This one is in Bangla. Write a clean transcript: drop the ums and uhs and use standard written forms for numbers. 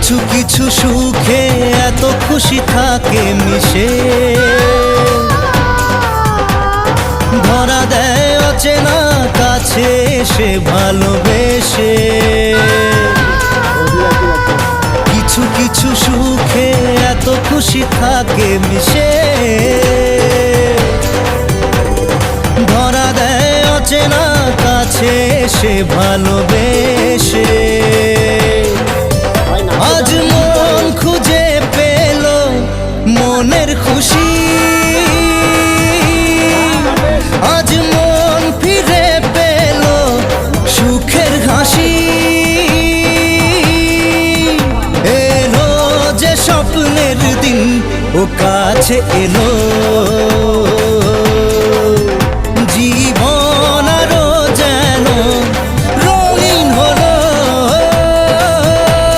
কিছু কিছু সুখে এত খুশি থাকে মিশে, ধরা দেয় অচেনা কাছে এসে ভালোবেসে। কিছু কিছু সুখে এত খুশি থাকে মিশে, ধরা দেয় অচেনা কাছে এসে ভালোবেসে। আজ মন খুঁজে পেল মনের খুশি, আজ মন ফিরে পেল সুখের হাসি। এলো যে স্বপ্নের দিন ও কাছে এলো।